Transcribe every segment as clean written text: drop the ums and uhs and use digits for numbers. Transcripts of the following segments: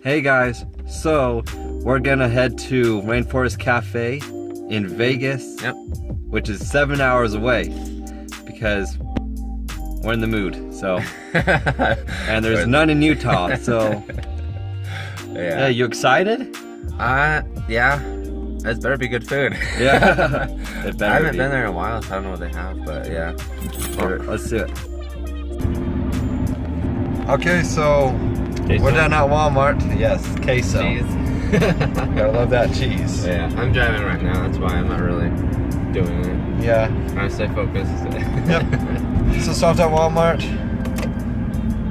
Hey guys, so we're gonna head to Rainforest Café in Vegas, which is 7 hours away because we're in the mood, so. And there's none in Utah, so. Yeah, you excited? Yeah. It better be good food. Yeah, it better I haven't been there in a while, so I don't know what they have, but yeah. Let's do it. Okay, so we're down at Walmart. Yes, queso. Cheese. Gotta love that cheese. Yeah, I'm driving right now, that's why I'm not really doing it. Yeah. Trying to stay focused. Yep. So stopped at Walmart.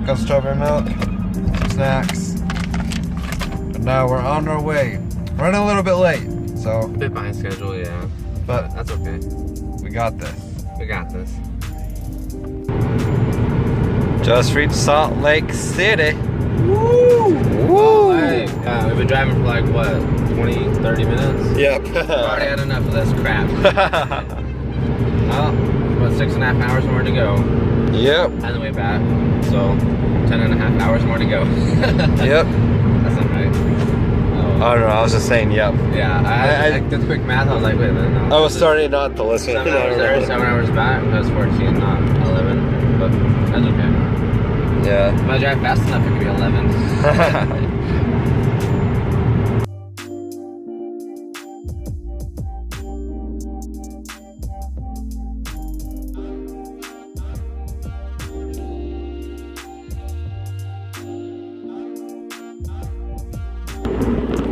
Got strawberry milk, some snacks. And now we're on our way. Running a little bit late, so. A bit behind schedule, yeah. But that's okay. We got this. We got this. Just reached Salt Lake City. Woo! Woo! Hey, we've been driving for like, what, 20, 30 minutes? Yep. We've already had enough of this crap. Well, about 6.5 hours more to go. Yep. On the way back. So, 10.5 hours more to go. Yep. That's not right. Oh no, I was just saying yep. Yeah, I did quick math, I was like, wait a minute. No, I was starting not to listen. 7 hours there, 7 hours back, that's 14, not 11. But that's okay. Yeah. If I drive fast enough, it could be 11.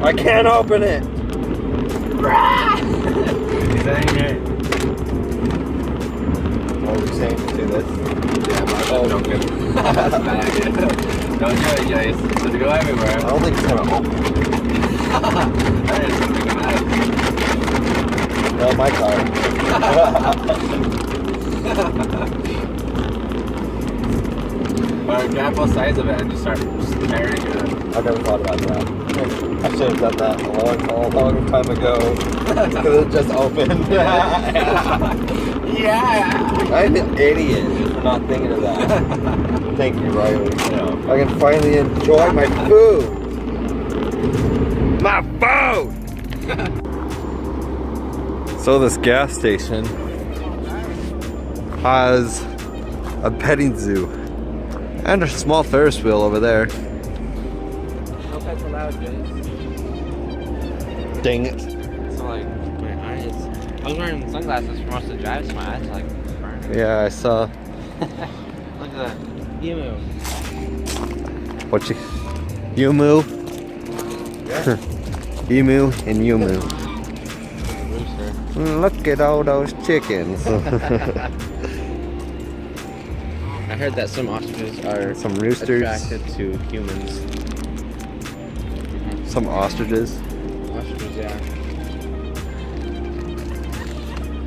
I can't open it. Dang it. What were you saying to do this? Yeah, but I'm joking. That's a bad idea. Don't do it, Jace. Just go everywhere. I don't think it's gonna open. That is something bad. No, my car. Or grab both sides of it and just start tearing it. I've never thought about that. I should have done that a long time ago. Because it just opened. Yeah! I'm an idiot for not thinking of that. Thank you, Riley. I can finally enjoy my food. My food! So this gas station has a petting zoo and a small Ferris wheel over there. No pets allowed, Jace. Dang it. So like, my eyes... I was wearing sunglasses for most of the drive, so my eyes are like burned. Yeah, I saw. Look at that. Emu. What you moo? Yeah. Emu and Yumu. Rooster. Look at all those chickens. I heard that some ostriches are Some roosters. attracted to humans. Some ostriches. Ostriches, yeah.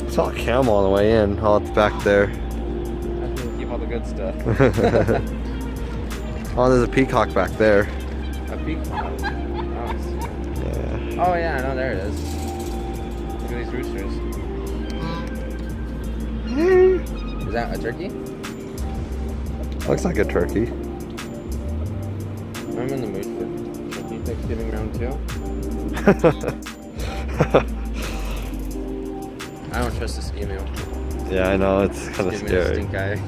I saw a camel on the way in. Oh, it's back there. That's where we keep all the good stuff. Oh, there's a peacock back there. A peacock. Yeah. Oh yeah, no, there it is. Look at these roosters. Is that a turkey? Looks like a turkey. I'm in the mood for turkey Thanksgiving round 2. I don't trust this emu. Yeah, I know, it's kind of Give me a scary. stink eye.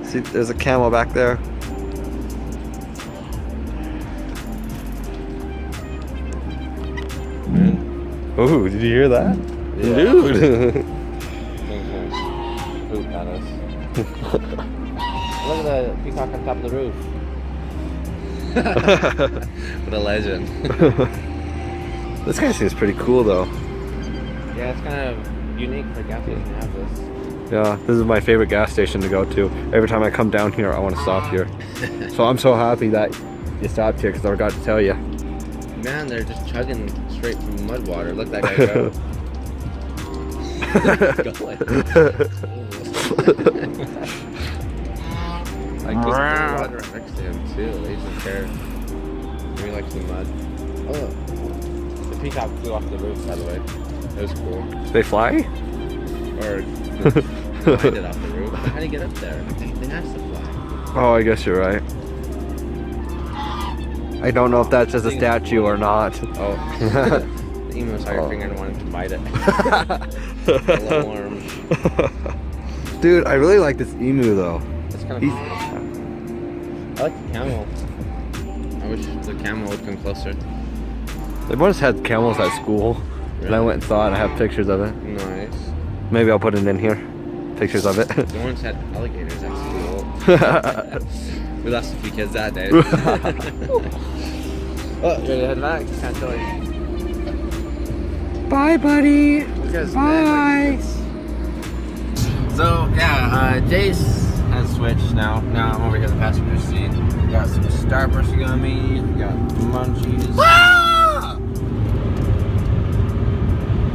See, there's a camel back there. Ooh, did you hear that? Yeah. Dude! Things gonna poop at us. Look at the peacock on top of the roof. What a legend. This guy seems pretty cool though. Yeah, it's kind of unique for a gas station to have this. Yeah, this is my favorite gas station to go to. Every time I come down here, I want to stop here. So I'm so happy that you stopped here because I forgot to tell you. Man, they're just chugging straight from mud water. Look at that guy go. Like just the water right next to him too. He doesn't care. Maybe he likes the mud. Oh, the peacock flew off the roof, by the way. It was cool. They fly? Or landed off the roof. How do you get up there? They have to fly. Oh, I guess you're right. I don't know if that's just a statue or not. Oh. The emu saw your finger and wanted to bite it. A little worm. Dude, I really like this emu though. It's kind of cool. I like the camel. I wish the camel would come closer. They once had camels at school. Really? And I went and saw it and I have pictures of it. Nice. Maybe I'll put it in here. Pictures of it. The ones had alligators at school. We lost a few kids that day. Oh, you ready to head back? Can't tell you. Bye, buddy. Bye. So yeah, Jace has switched now. Now I'm over here in the passenger seat. We got some Starburst gummies. We got munchies. Ah!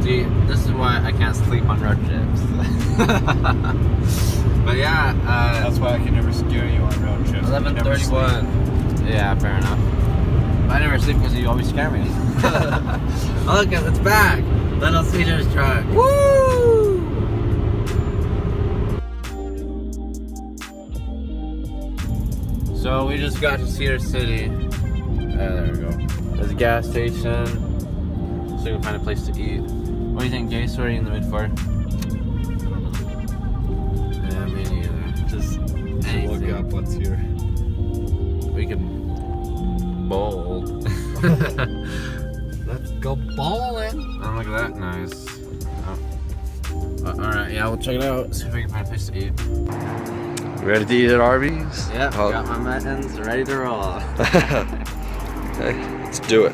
See, this is why I can't sleep on road trips. But yeah, that's why I can never scare you on road trips. 11:31. Yeah, fair enough. I never sleep because you always scare me. Oh, look, it's back. Little Caesar's truck. Woo! So we just got to Cedar City. There we go. There's a gas station. So we can find a place to eat. What do you think, Jace? What are you in the mood for? Yeah, me neither. Just anything. Look up what's here. We can bowl. Let's go bowling. Oh, look at that, nice. Oh. Alright, yeah, we'll check it out. See if we can find a place to eat. Ready to eat at Arby's? Yep, got my muttons ready to roll. Okay, let's do it.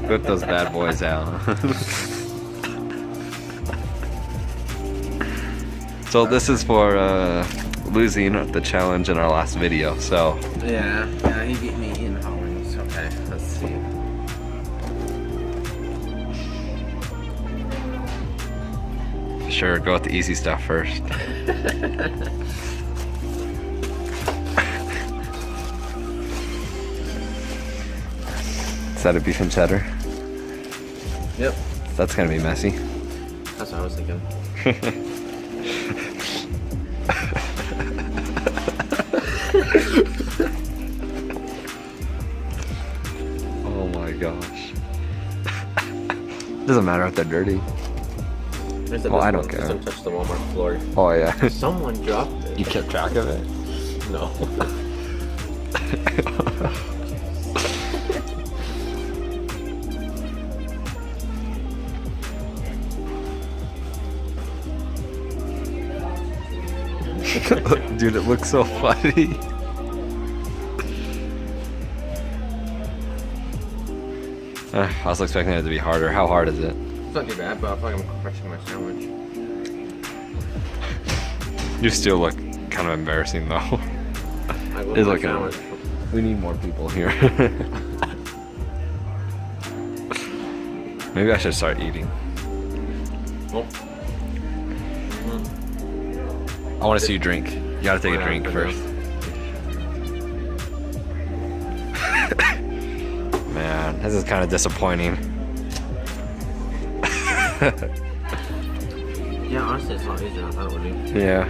Whip those bad boys out. So this is for losing the challenge in our last video, so. Yeah, he beat me in Hollins. Okay, let's see. Sure, go with the easy stuff first. Is that a beef and cheddar? Yep. That's gonna be messy. That's what I was thinking. Oh my gosh. Doesn't matter if they're dirty. Well, I don't care. Don't touch the Walmart floor. Oh yeah. Someone dropped it. You kept track of it? No. Dude, it looks so funny. I was expecting it to be harder. How hard is it? It's not too bad, but I feel like I'm crushing my sandwich. You still look kind of embarrassing though. I love It's my like sandwich. we need more people here. Maybe I should start eating. Oh. I want to see you drink. You gotta take a drink first. Man, this is kind of disappointing. Yeah, honestly, it's not easier than I thought it would be. Yeah.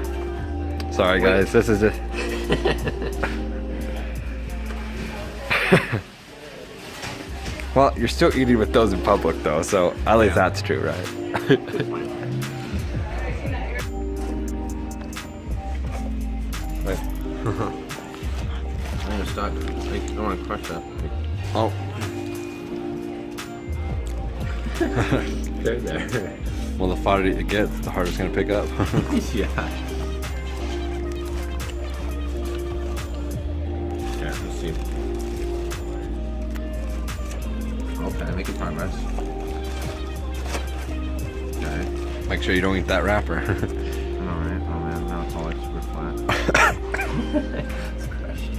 Sorry guys, this is it. Well, you're still eating with those in public though, so at least that's true, right? I'm gonna start. I don't want to crush that. Oh. There. Well, the farther it gets, the harder it's gonna pick up. Yeah. Yeah, let's see. Okay, making progress. Okay. Make sure you don't eat that wrapper. Alright, oh man, now it's all like super flat. It's crushed.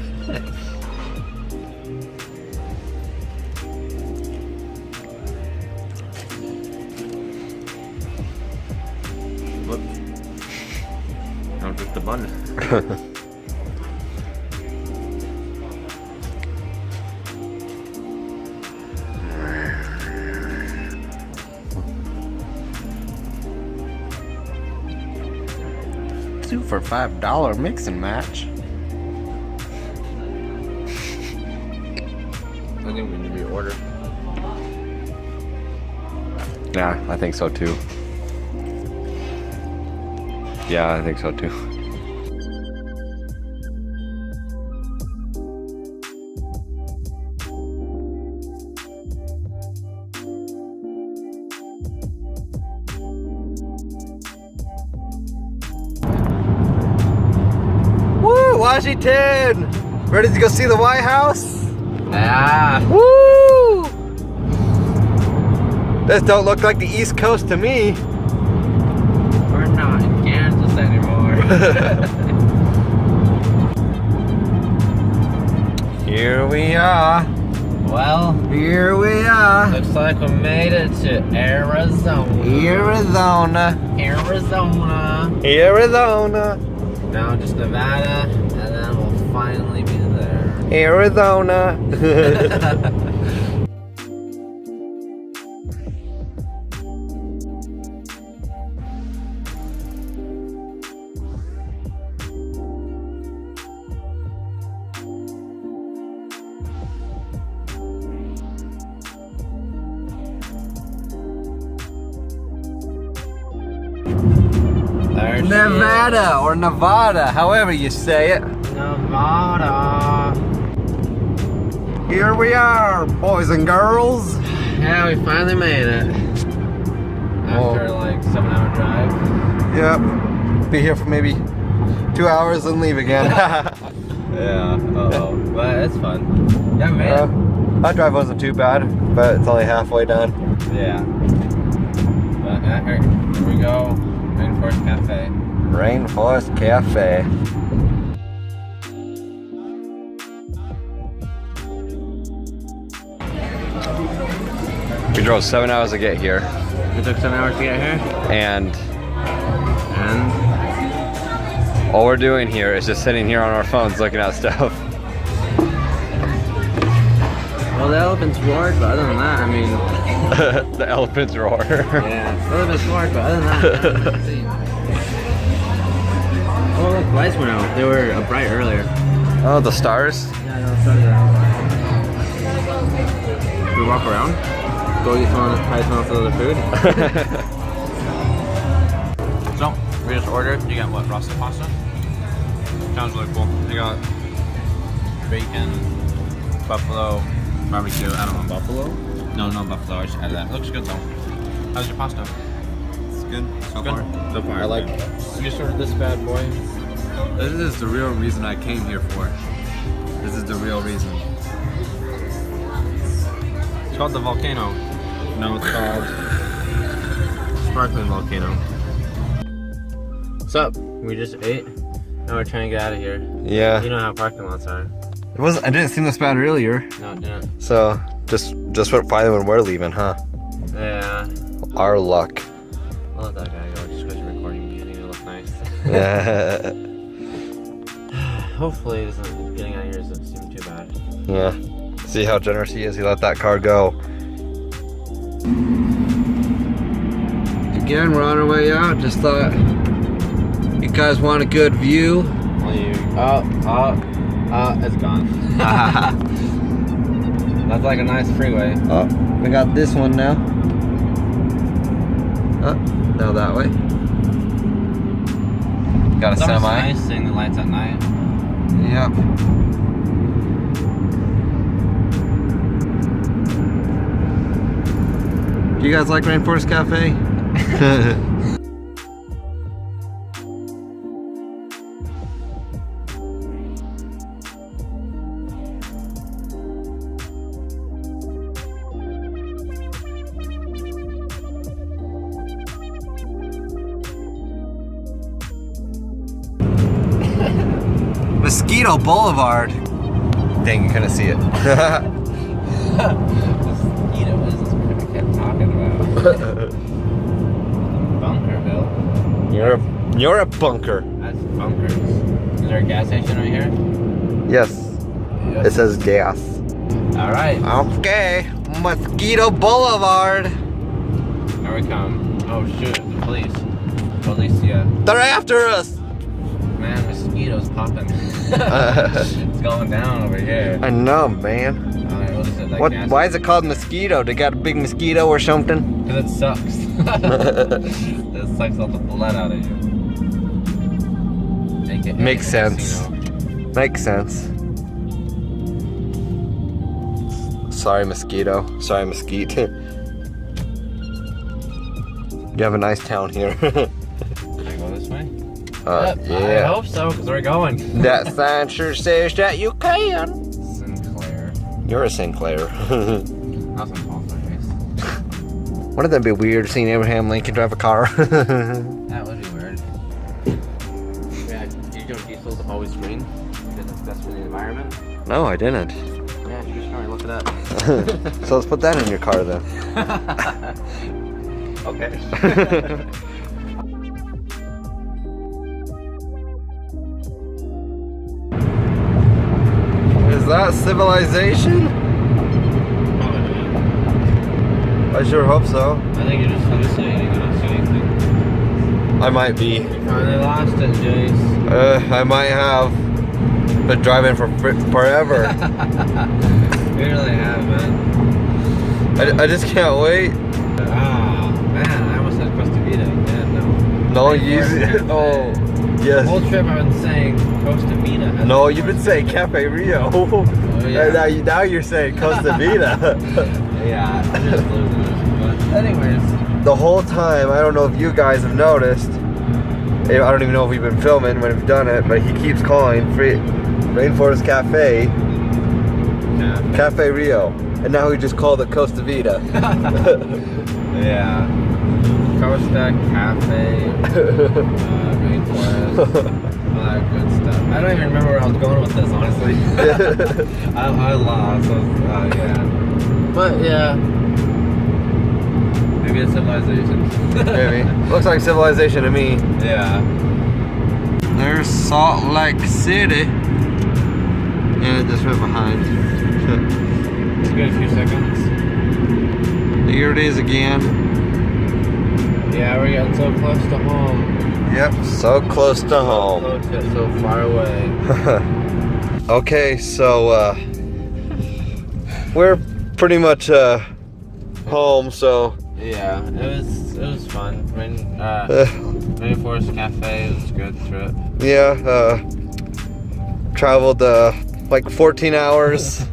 Look. Don't drip the bun. Two for $5 mix and match. I think we need to reorder. Yeah, I think so too. Yeah, I think so too. Woo, Washington! Ready to go see the White House? Yeah. Woo! This don't look like the East Coast to me. We're not in Kansas anymore. Here we are. Well, Here we are. looks like we made it to Arizona. Arizona. Arizona. Arizona. Now just Nevada, and then we'll finally be there. Arizona. There she Nevada or Nevada, however you say it. is. Nevada. Here we are, boys and girls. Yeah, we finally made it. After like 7-hour drive. Yep. Be here for maybe 2 hours and leave again. Yeah, but it's fun. Yeah, we made it. That drive wasn't too bad, but it's only halfway done. Yeah. But here we go. Rainforest Café. Rainforest Café. We drove 7 hours to get here, It took 7 hours to get here. and And all we're doing here is just sitting here on our phones looking at stuff. well, the elephants roared, but other than that, I mean, The elephants roar. yeah, the elephants roared, but other than that, oh look, lights went out. They were bright earlier. Oh, the stars? Yeah, no, started out. We walk around, go eat some, try some of the other food. So we just ordered. You got what? Roasted pasta. Sounds really cool. You got bacon, buffalo, barbecue. I don't know, buffalo? No, no buffalo. I just added that. It looks good though. How's your pasta? It's good so Good. far. So far. I like it. You just ordered this bad boy. This is the real reason I came here for. This is the real reason. It's called the volcano. No, it's called Sparkling volcano. What's up? We just ate. Now we're trying to get out of here. Yeah. You know how parking lots are. I didn't seem this bad earlier. No, it didn't. So, just what finally when we're leaving, huh? Yeah. Our luck. I'll let that guy go just because you're recording me. I think it'll look nice. Yeah. Hopefully, getting out of here doesn't seem too bad. Yeah. See how generous he is? He let that car go. Again, we're on our way out. Just thought you guys want a good view. It's gone. That's like a nice freeway. Oh, we got this one now. Oh, now that way. Got a It's always semi. nice seeing the lights at night. Yep. Do you guys like Rainforest Cafe? Mosquito Boulevard. Dang, you couldn't see it. Mosquito, what is this crap talking about? Bunkerville. You're a bunker. That's bunkers. Is there a gas station right here? Yes. It says gas. Alright. Okay. Mosquito Boulevard. Here we come. Oh shoot, the police. Policia. They're after us. Man, mosquitoes popping. It's going down over here. I know, man. Alright, what is it? that What? gas Why is it called mosquito? They got a big mosquito or something? Because it sucks. It sucks all the blood out of you. AKA Makes sense. casino. Makes sense. Sorry, mosquito. Sorry, mesquite. You have a nice town here. Can I go this way? Yep, I Yeah. hope so, because we're going. That sign sure says that you can. Sinclair. You're a Sinclair. That's some false face. Wouldn't that be weird seeing Abraham Lincoln drive a car? That would be weird. Yeah, you know diesels always green because it's best for the environment. No, I didn't. Yeah, you just look it up. So let's put that in your car then. Okay. Is that civilization? I sure hope so. I think you're just hallucinating. I don't see anything. I might be. You finally lost it, Jace. I might have been driving for forever. You really have, man. I just can't wait. Ah, man, I almost said Costa Vida again. No, you. Oh, The yes. whole trip I've been saying Costa Vida. No, you've been saying Cafe Rio. Oh, yeah. And now you're saying Costa Vida. Yeah, I'm just losing this. But anyways. The whole time, I don't know if you guys have noticed. I don't even know if we've been filming when we've done it, but he keeps calling Rainforest Cafe Yeah. Cafe Rio, and now he just called it Costa Vida. Yeah. Costa Cafe, Rainforest, all that good stuff. I don't even remember where I was going with this, honestly. I lost. So, yeah. But yeah. Maybe it's civilization. Maybe. Looks like civilization to me. Yeah. There's Salt Lake City. And just right behind. It's a good few seconds. Here it is again. Yeah, we're getting so close to home. Yep, so close to home. Close yet so far away. Okay, so we're pretty much home, so Yeah, it was fun. Rainforest Cafe was a good trip. yeah, traveled like 14 hours,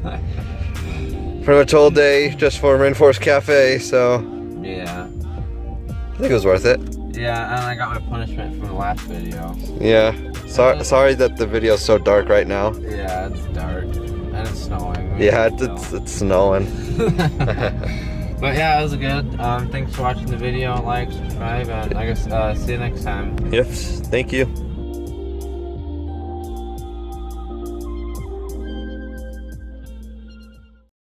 pretty much all day just for Rainforest Cafe, so Yeah. I think it was worth it. Yeah, and I got my punishment from the last video. Yeah, sorry that the video's so dark right now. Yeah, it's dark. And it's snowing. Yeah, it's snowing. But yeah, it was good. Thanks for watching the video. Like, subscribe, and I guess see you next time. Yes, thank you.